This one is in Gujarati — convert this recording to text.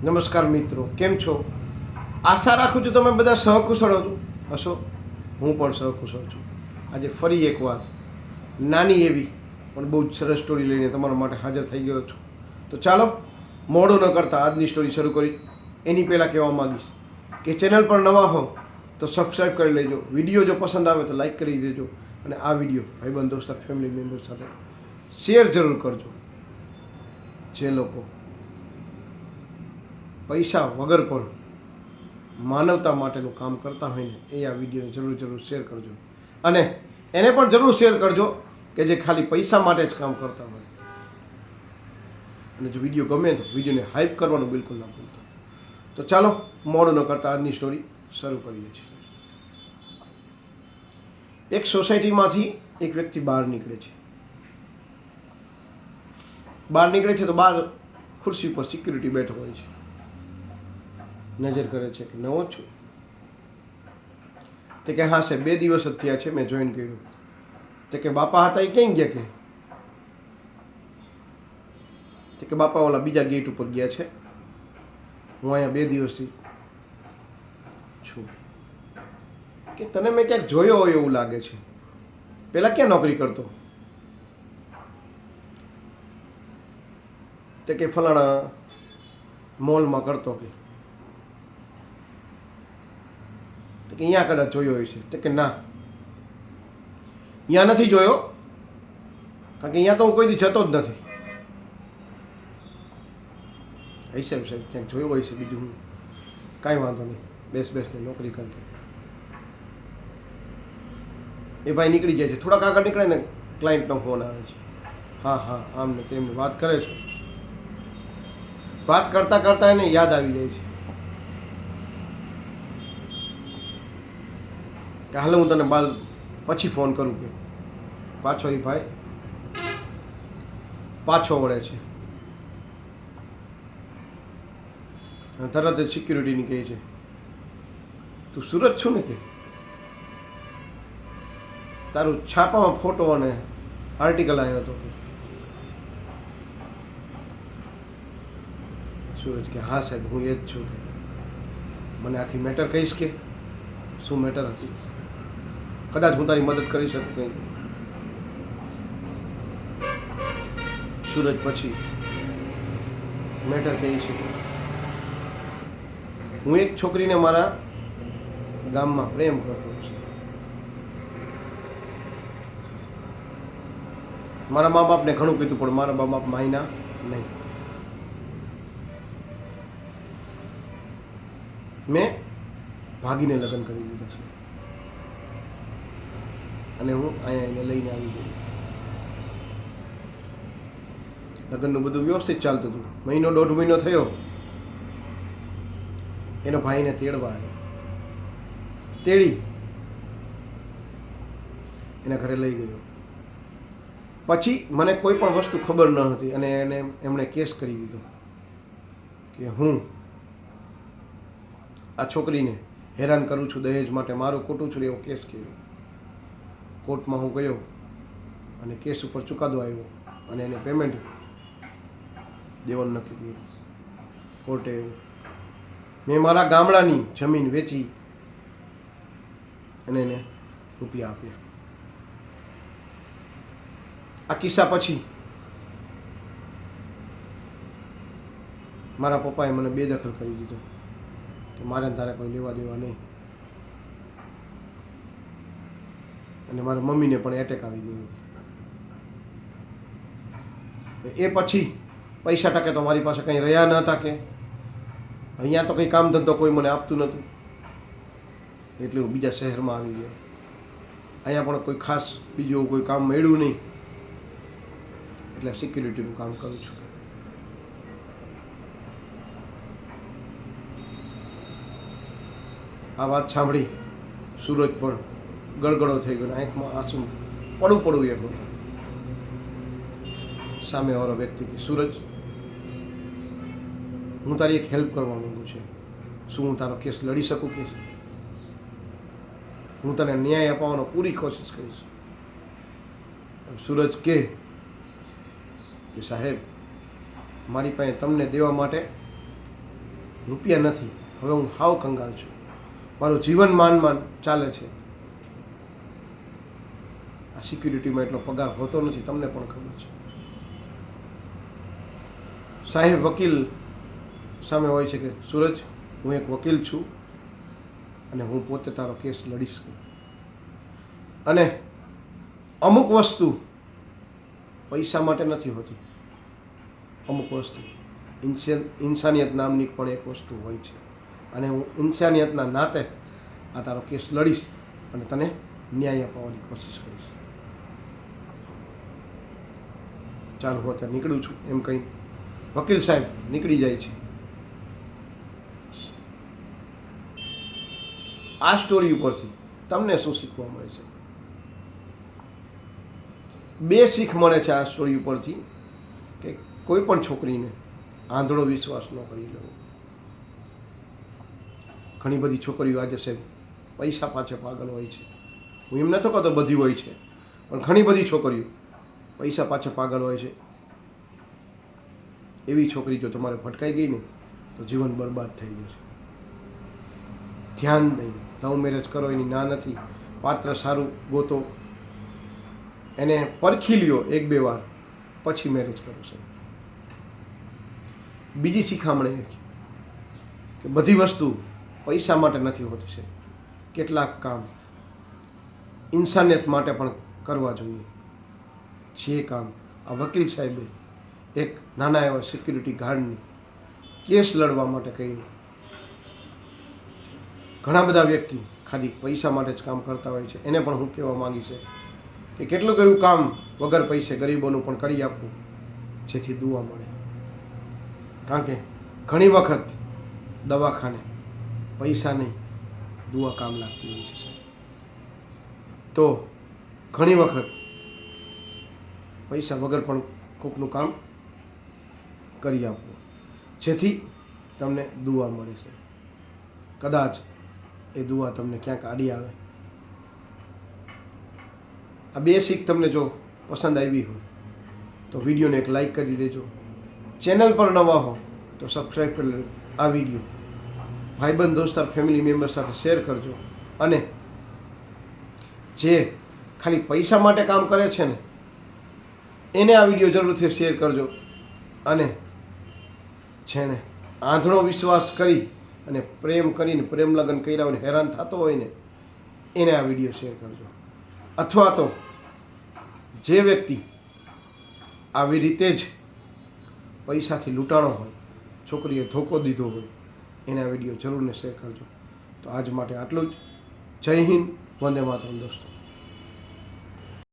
નમસ્કાર મિત્રો, કેમ છો? આશા રાખું છું તમે બધા સહકુશળ હશો. હું પણ સહકુશળ છું. આજે ફરી એકવાર નાની એવી પણ બહુ જ સરસ સ્ટોરી લઈને તમારા માટે હાજર થઈ ગયો છું. તો ચાલો મોડું ન કરતાં આજની સ્ટોરી શરૂ કરી. એની પહેલાં કહેવા માગીશ કે ચેનલ પર નવા હો તો સબસ્ક્રાઈબ કરી લેજો. વિડીયો જો પસંદ આવે તો લાઈક કરી દેજો અને આ વિડીયો ભાઈબંધ દોસ્ત ફેમિલી મેમ્બર સાથે શેર જરૂર કરજો. જે લોકો પૈસા વગર પણ માનવતા માટેનું કામ કરતા હોય ને એ આ વિડીયોને જરૂર શેર કરજો. અને એને પણ જરૂર શેર કરજો કે જે ખાલી પૈસા માટે જ કામ કરતા હોય. અને જો વિડીયો ગમે તો વિડીયોને હાઈપ કરવાનું બિલકુલ ના ભૂલતા. તો ચાલો મોડું ન કરતાં આજની સ્ટોરી શરૂ કરીએ છીએ. એક સોસાયટીમાંથી એક વ્યક્તિ બહાર નીકળે છે. બહાર નીકળે છે તો બહાર ખુરશી પર સિક્યુરિટી બેઠો હોય છે. નજર કરે છે કે નવો છું. તે કે હા સાહેબ 2 દિવસ જ થયા છે મેં જોઈન કર્યું. તે કે બાપા હતા એ ક્યાં ગયા? કે બાપા ઓલા બીજા ગેટ ઉપર ગયા છે, હું અહીંયા 2 દિવસથી છું. કે તને મેં ક્યાંક જોયો હોય એવું લાગે છે. પહેલાં ક્યાં નોકરી કરતો? તે કે ફલાણા મોલમાં કરતો. કે અહીંયા કદાચ જોયો હોય છે. તે કે ના, અહીંયા નથી જોયો, કારણ કે અહીંયા તો હું કોઈ દી જતો જ નથી. સાહેબ ક્યાંક જોયો હોય છે, બીજું હું કાંઈ વાંધો નહીં, બેસને નોકરી કરતો. એ ભાઈ નીકળી જાય છે. થોડાક આગળ નીકળે ને ક્લાયન્ટનો ફોન આવે છે. હા આમ ને તેમને વાત કરે છે. વાત કરતાં કરતાં એને યાદ આવી જાય છે કે હાલ હું તને પછી ફોન કરું. કે પાછો એ ભાઈ પાછો વળે છે. તરત જ સિક્યુરિટીની કહે છે, તું સુરત છું ને? કે તારું છાપામાં ફોટો અને આર્ટિકલ આવ્યો હતો. સુરજ કે હા સાહેબ હું એ જ છું. મને આખી મેટર કહીશ? કે શું મેટર હતી? કદાચ હું તારી મદદ કરી શકું કંઈ. સુરજ પછી મેટર કહી શકે, હું એક છોકરીને મારા ગામમાં પ્રેમ કરતો છું. મારા મા બાપને ઘણું કીધું પણ મારા મા બાપ માન્યા નહીં. મેં ભાગીને લગ્ન કરી દીધા છે અને હું અહીંયા એને લઈને આવી ગયો. લગ્નનું બધું વ્યવસ્થિત ચાલતું હતું. 1.5 મહિનો થયો, એનો ભાઈને તેડવા આવ્યો. તેડી એના ઘરે લઈ ગયો. પછી મને કોઈ પણ વસ્તુ ખબર ન હતી અને એમણે કેસ કરી દીધો કે હું આ છોકરીને હેરાન કરું છું દહેજ માટે, મારું ખોટું છું એવો કેસ કર્યો. કોર્ટમાં હું ગયો અને કેસ ઉપર ચુકાદો આવ્યો અને એને પેમેન્ટ દેવાનું નક્કી કર્યું. કોર્ટે મેં મારા ગામડાની જમીન વેચી અને એને રૂપિયા આપ્યા. આ કિસ્સા પછી મારા પપ્પાએ મને બેદખલ કરી દીધો કે મારે તારે કોઈ લેવા દેવા નહીં. અને મારા મમ્મીને પણ એટેક આવી ગયો. એ પછી પૈસા ટકે તો મારી પાસે કંઈ રહ્યા ન હતા. કે અહીંયા તો કંઈ કામ ધંધો કોઈ મને આપતું નહોતું, એટલે હું બીજા શહેરમાં આવી ગયો. અહીંયા પણ કોઈ ખાસ બીજું કોઈ કામ મળ્યું નહીં, એટલે સિક્યુરિટીનું કામ કરું છું. આ વાત સાંભળી સૂરજ પણ ગળગળો થઈ ગયો. આંખમાં આંસુ પડવું એ બધું. સામેવાળો વ્યક્તિ કે સૂરજ, હું તારી એક હેલ્પ કરવા માંગુ છું. શું હું તારો કેસ લડી શકું? કે હું તને ન્યાય અપાવવાનો પૂરી કોશિશ કરીશ. સૂરજ કે સાહેબ મારી પાસે તમને દેવા માટે રૂપિયા નથી, હવે હું હાવ કંગાળ છું, મારું જીવન માન ચાલે છે. આ સિક્યુરિટીમાં એટલો પગાર હોતો નથી, તમને પણ ખબર છે. સાહેબ વકીલ સામે હોય છે કે સૂરજ, હું એક વકીલ છું અને હું પોતે તારો કેસ લડીશ. અને અમુક વસ્તુ પૈસા માટે નથી હોતી, અમુક વસ્તુ ઇન્સાનિયત નામની પણ એક વસ્તુ હોય છે, અને હું ઇન્સાનિયતના નાતે આ તારો કેસ લડીશ અને તને ન્યાય અપાવવાની કોશિશ કરીશ. ચાલો હું અત્યારે નીકળું છું એમ કંઈ વકીલ સાહેબ નીકળી જાય છે. આ સ્ટોરી ઉપરથી તમને શું શીખવા મળે છે? બે શીખ મળે છે આ સ્ટોરી ઉપરથી કે કોઈ પણ છોકરીને આંધળો વિશ્વાસ ન કરી લેવો. ઘણી બધી છોકરીઓ આજે સાહેબ પૈસા પાછળ પાગલ હોય છે. હું એમ નતો કહેતો બધી હોય છે, પણ ઘણી બધી છોકરીઓ પૈસા પાછળ પાગલ હોય છે. એવી છોકરી જો તમારે ભટકાઈ ગઈ ને તો જીવન બરબાદ થઈ જશે. ધ્યાન દઈને લવ મેરેજ કરો એની ના નથી, પાત્ર સારું ગોતો, એને પરખી લ્યો 1-2 વાર, પછી મેરેજ કરો છો. બીજી શિખામણ એ કે બધી વસ્તુ પૈસા માટે નથી હોતી છે. કેટલાક કામ ઇન્સાનિયત માટે પણ કરવા જોઈએ. જે કામ આ વકીલ સાહેબે એક નાના એવા સિક્યુરિટી ગાર્ડની કેસ લડવા માટે કહ્યું. ઘણા બધા વ્યક્તિ ખાલી પૈસા માટે જ કામ કરતા હોય છે. એને પણ હું કહેવા માંગીશ કે કેટલુંક એવું કામ વગર પૈસે ગરીબોનું પણ કરી આપવું જેથી દુઆ મળે. કારણ કે ઘણી વખત દવાખાને પૈસા નહીં, દુઆ કામ લાગતી હોય છે. તો ઘણી વખત પૈસા વગર પણ કોકનું કામ કરી આપવું જેથી તમને દુઆ મળે છે. કદાચ એ દુઆ તમને ક્યાંક આડી આવે. આ બે શીખ તમને જો પસંદ આવી હોય તો વિડીયોને એક લાઈક કરી દેજો. ચેનલ પર નવા હો તો સબસ્ક્રાઈબ કરી લેજો. આ વિડીયો ભાઈબંધ દોસ્તાર ફેમિલી મેમ્બર સાથે શેર કરજો. અને જે ખાલી પૈસા માટે કામ કરે છે ને એને આ વિડીયો જરૂરથી શેર કરજો. અને જેને આંધળો વિશ્વાસ કરી અને પ્રેમ કરીને પ્રેમ લગ્ન કર્યા હોય હેરાન થતો હોય ને એને આ વિડીયો શેર કરજો. અથવા તો જે વ્યક્તિ આવી રીતે જ પૈસાથી લૂંટાણો હોય, છોકરીએ ધોકો દીધો હોય, એને આ વિડીયો જરૂરને શેર કરજો. તો આજ માટે આટલું જ. જય હિન્દ, વંદે માતરમ દોસ્તો.